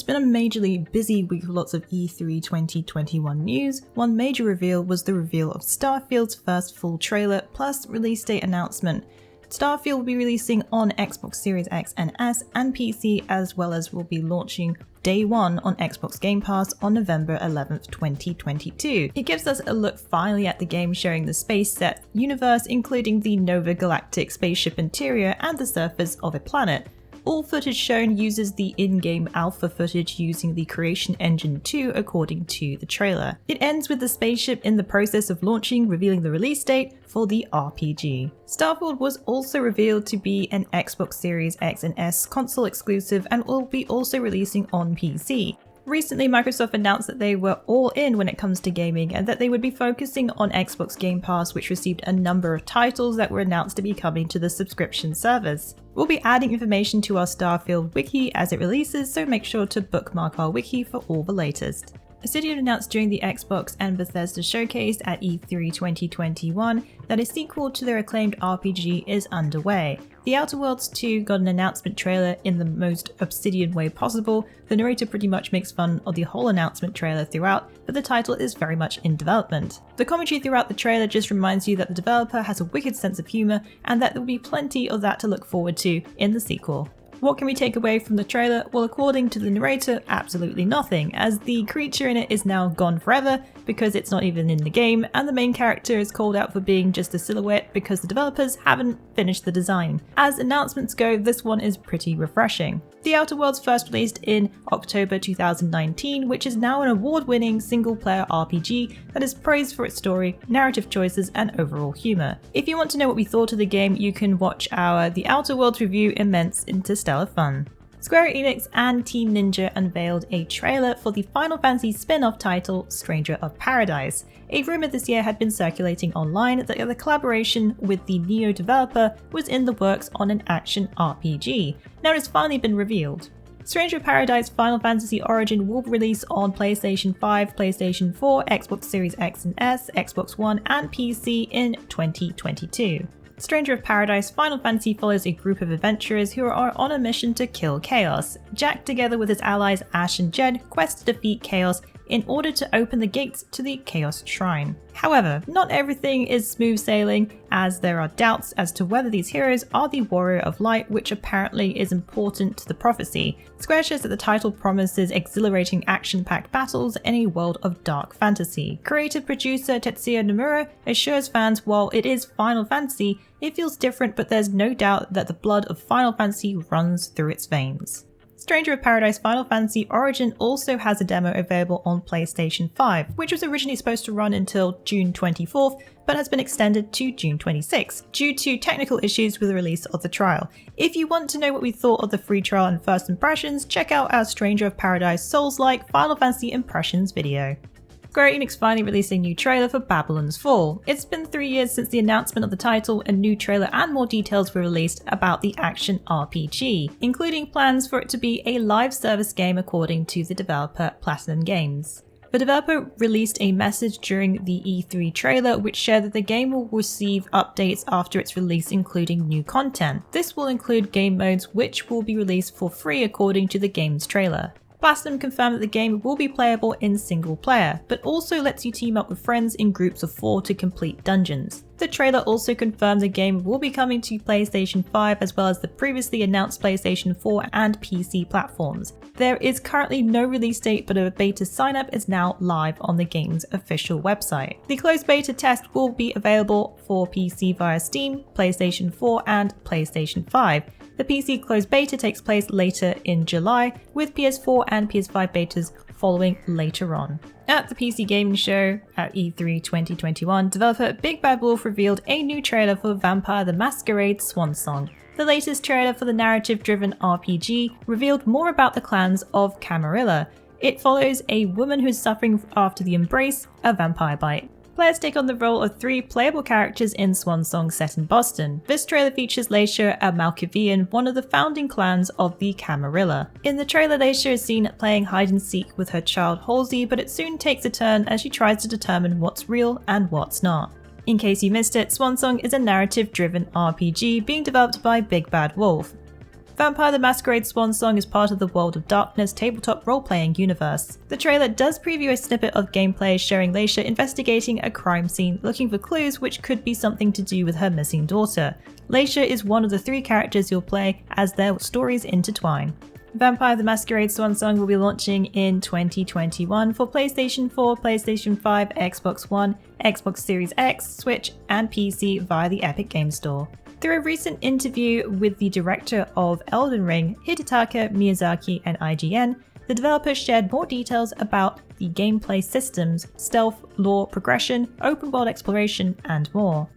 been a majorly busy week with lots of E3 2021 news. One major reveal was the reveal of Starfield's first full trailer plus release date announcement. Starfield will be releasing on Xbox Series X and S and PC, as well as will be launching day one on Xbox Game Pass on November 11th, 2022. It gives us a look finally at the game, showing the space set universe, including the Nova Galactic spaceship interior and the surface of a planet. All footage shown uses the in-game alpha footage using the Creation Engine 2 according to the trailer. It ends with the spaceship in the process of launching, revealing the release date for the RPG. Starfield was also revealed to be an Xbox Series X and S console exclusive and will be also releasing on PC. Recently, Microsoft announced that they were all in when it comes to gaming and that they would be focusing on Xbox Game Pass, which received a number of titles that were announced to be coming to the subscription service. We'll be adding information to our Starfield wiki as it releases, so make sure to bookmark our wiki for all the latest. Obsidian announced during the Xbox and Bethesda showcase at E3 2021 that a sequel to their acclaimed RPG is underway. The Outer Worlds 2 got an announcement trailer in the most Obsidian way possible. The narrator pretty much makes fun of the whole announcement trailer throughout, but the title is very much in development. The commentary throughout the trailer just reminds you that the developer has a wicked sense of humour and that there will be plenty of that to look forward to in the sequel. What can we take away from the trailer? Well, according to the narrator, absolutely nothing, as the creature in it is now gone forever because it's not even in the game, and the main character is called out for being just a silhouette because the developers haven't finished the design. As announcements go, this one is pretty refreshing. The Outer Worlds first released in October 2019, which is now an award-winning single-player RPG that is praised for its story, narrative choices, and overall humour. If you want to know what we thought of the game, you can watch our The Outer Worlds review immense interstellar fun. Square Enix and Team Ninja unveiled a trailer for the Final Fantasy spin-off title Stranger of Paradise. A rumour this year had been circulating online that the collaboration with the Neo developer was in the works on an action RPG. Now it has finally been revealed. Stranger of Paradise Final Fantasy Origin will release on PlayStation 5, PlayStation 4, Xbox Series X and S, Xbox One and PC in 2022. Stranger of Paradise Final Fantasy follows a group of adventurers who are on a mission to kill Chaos. Jack, together with his allies Ash and Jed, quest to defeat Chaos in order to open the gates to the Chaos Shrine. However, not everything is smooth sailing, as there are doubts as to whether these heroes are the Warrior of Light, which apparently is important to the prophecy. Square shares that the title promises exhilarating action-packed battles in a world of dark fantasy. Creative producer Tetsuya Nomura assures fans while it is Final Fantasy, it feels different, but there's no doubt that the blood of Final Fantasy runs through its veins. Stranger of Paradise Final Fantasy Origin also has a demo available on PlayStation 5, which was originally supposed to run until June 24th, but has been extended to June 26th, due to technical issues with the release of the trial. If you want to know what we thought of the free trial and first impressions, check out our Stranger of Paradise Souls-like Final Fantasy Impressions video. Square Enix finally released a new trailer for Babylon's Fall. It's been 3 years since the announcement of the title. A new trailer and more details were released about the action RPG, including plans for it to be a live service game according to the developer Platinum Games. The developer released a message during the E3 trailer which shared that the game will receive updates after its release, including new content. This will include game modes which will be released for free according to the game's trailer. Platinum confirmed that the game will be playable in single player, but also lets you team up with friends in groups of 4 to complete dungeons. The trailer also confirms the game will be coming to PlayStation 5 as well as the previously announced PlayStation 4 and PC platforms. There is currently no release date, but a beta sign-up is now live on the game's official website. The closed beta test will be available for PC via Steam, PlayStation 4 and PlayStation 5. The PC closed beta takes place later in July, with PS4 and PS5 betas following later on. At the PC Gaming Show at E3 2021, developer Big Bad Wolf revealed a new trailer for Vampire the Masquerade Swansong. The latest trailer for the narrative-driven RPG revealed more about the clans of Camarilla. It follows a woman who's suffering after the embrace a vampire bite. Players take on the role of 3 playable characters in Swansong set in Boston. This trailer features Leisha, a Malkavian, one of the founding clans of the Camarilla. In the trailer, Leisha is seen playing hide-and-seek with her child Halsey, but it soon takes a turn as she tries to determine what's real and what's not. In case you missed it, Swansong is a narrative-driven RPG being developed by Big Bad Wolf. Vampire the Masquerade Swansong is part of the World of Darkness tabletop role-playing universe. The trailer does preview a snippet of gameplay showing Leisha investigating a crime scene looking for clues which could be something to do with her missing daughter. Leisha is one of the 3 characters you'll play as their stories intertwine. Vampire the Masquerade Swansong will be launching in 2021 for PlayStation 4, PlayStation 5, Xbox One, Xbox Series X, Switch, and PC via the Epic Games Store. Through a recent interview with the director of Elden Ring, Hidetaka Miyazaki, and IGN, the developer shared more details about the gameplay systems, stealth, lore progression, open world exploration, and more.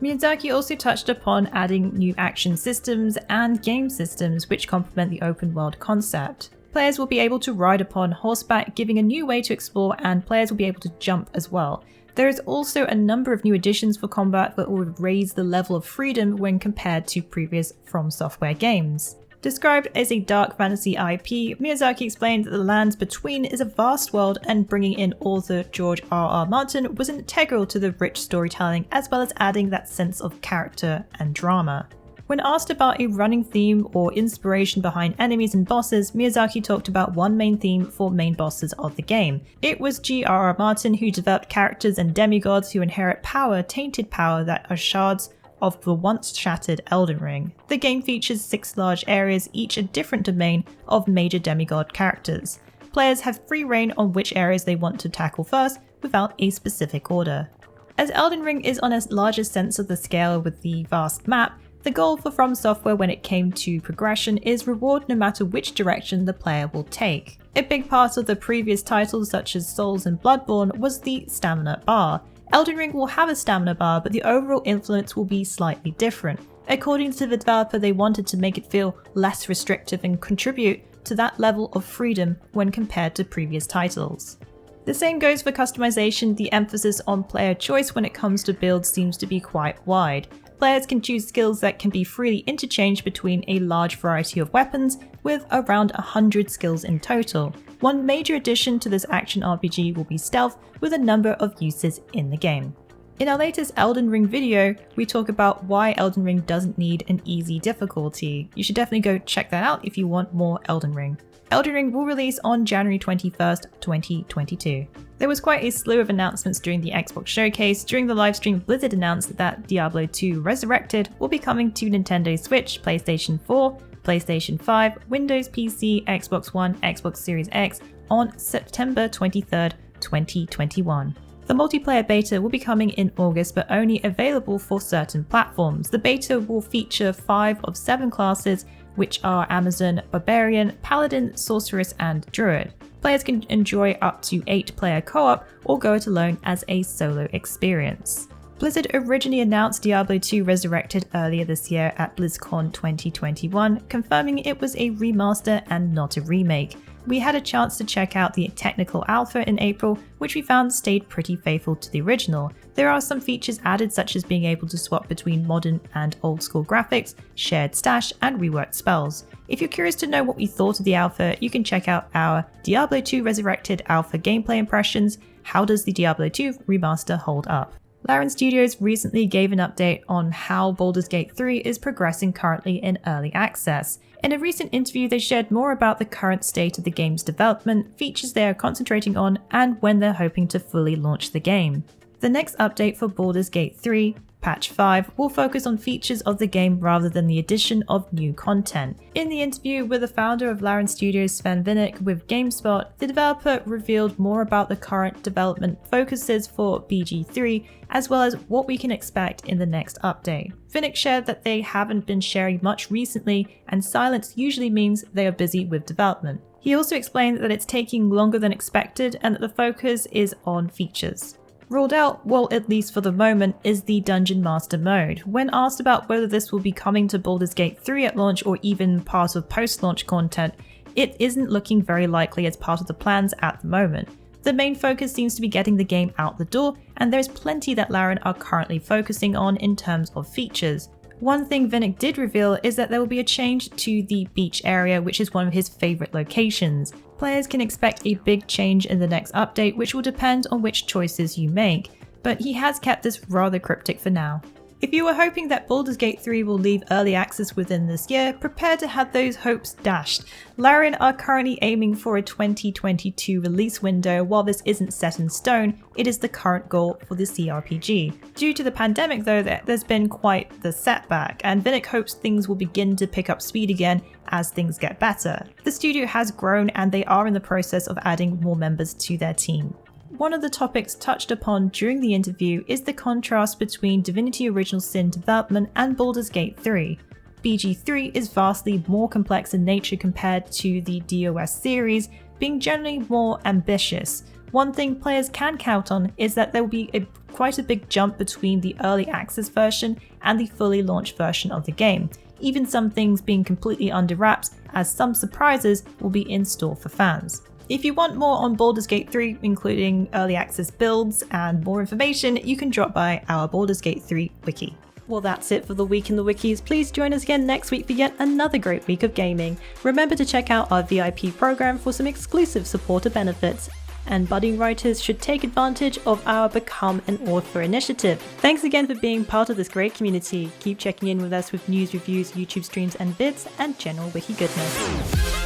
Miyazaki also touched upon adding new action systems and game systems which complement the open world concept. Players will be able to ride upon horseback, giving a new way to explore, and players will be able to jump as well. There is also a number of new additions for combat that will raise the level of freedom when compared to previous From Software games. Described as a dark fantasy IP, Miyazaki explained that The Lands Between is a vast world, and bringing in author George R.R. Martin was integral to the rich storytelling, as well as adding that sense of character and drama. When asked about a running theme or inspiration behind enemies and bosses, Miyazaki talked about one main theme for main bosses of the game. It was G.R.R. Martin who developed characters and demigods who inherit power, tainted power, that are shards of the once shattered Elden Ring. The game features 6 large areas, each a different domain of major demigod characters. Players have free reign on which areas they want to tackle first, without a specific order. As Elden Ring is on a larger sense of the scale with the vast map, the goal for From Software when it came to progression is reward no matter which direction the player will take. A big part of the previous titles such as Souls and Bloodborne was the stamina bar. Elden Ring will have a stamina bar, but the overall influence will be slightly different. According to the developer, they wanted to make it feel less restrictive and contribute to that level of freedom when compared to previous titles. The same goes for customization. The emphasis on player choice when it comes to builds seems to be quite wide. Players can choose skills that can be freely interchanged between a large variety of weapons, with around 100 skills in total. One major addition to this action RPG will be stealth, with a number of uses in the game. In our latest Elden Ring video, we talk about why Elden Ring doesn't need an easy difficulty. You should definitely go check that out if you want more Elden Ring. Elden Ring will release on January 21st, 2022. There was quite a slew of announcements during the Xbox showcase. During the livestream, Blizzard announced that Diablo 2 Resurrected will be coming to Nintendo Switch, PlayStation 4, PlayStation 5, Windows PC, Xbox One, Xbox Series X on September 23rd, 2021. The multiplayer beta will be coming in August, but only available for certain platforms. The beta will feature 5 of 7 classes, which are Amazon, Barbarian, Paladin, Sorceress, and Druid. Players can enjoy up to 8-player co-op or go it alone as a solo experience. Blizzard originally announced Diablo 2 Resurrected earlier this year at BlizzCon 2021, confirming it was a remaster and not a remake. We had a chance to check out the technical alpha in April, which we found stayed pretty faithful to the original. There are some features added, such as being able to swap between modern and old school graphics, shared stash, and reworked spells. If you're curious to know what we thought of the alpha, you can check out our Diablo 2 Resurrected alpha gameplay impressions. How does the Diablo 2 remaster hold up? Larian Studios recently gave an update on how Baldur's Gate 3 is progressing currently in early access. In a recent interview, they shared more about the current state of the game's development, features they are concentrating on, and when they're hoping to fully launch the game. The next update for Baldur's Gate 3, Patch 5, will focus on features of the game rather than the addition of new content. In the interview with the founder of Larian Studios, Sven Vinnick, with GameSpot, the developer revealed more about the current development focuses for BG3, as well as what we can expect in the next update. Vinnick shared that they haven't been sharing much recently, and silence usually means they are busy with development. He also explained that it's taking longer than expected and that the focus is on features. Ruled out, well, at least for the moment, is the Dungeon Master mode. When asked about whether this will be coming to Baldur's Gate 3 at launch or even part of post-launch content, it isn't looking very likely as part of the plans at the moment. The main focus seems to be getting the game out the door, and there's plenty that Larian are currently focusing on in terms of features. One thing Vinnick did reveal is that there will be a change to the beach area, which is one of his favourite locations. Players can expect a big change in the next update, which will depend on which choices you make, but he has kept this rather cryptic for now. If you were hoping that Baldur's Gate 3 will leave early access within this year, prepare to have those hopes dashed. Larian are currently aiming for a 2022 release window. While this isn't set in stone, it is the current goal for the CRPG. Due to the pandemic though, there's been quite the setback, and Vinnick hopes things will begin to pick up speed again as things get better. The studio has grown and they are in the process of adding more members to their team. One of the topics touched upon during the interview is the contrast between Divinity Original Sin development and Baldur's Gate 3. BG3 is vastly more complex in nature compared to the DOS series, being generally more ambitious. One thing players can count on is that there will be quite a big jump between the early access version and the fully launched version of the game, even some things being completely under wraps, as some surprises will be in store for fans. If you want more on Baldur's Gate 3, including early access builds and more information, you can drop by our Baldur's Gate 3 wiki. Well, that's it for the week in the wikis. Please join us again next week for yet another great week of gaming. Remember to check out our VIP program for some exclusive supporter benefits. And budding writers should take advantage of our Become an Author initiative. Thanks again for being part of this great community. Keep checking in with us with news, reviews, YouTube streams and vids, and general wiki goodness.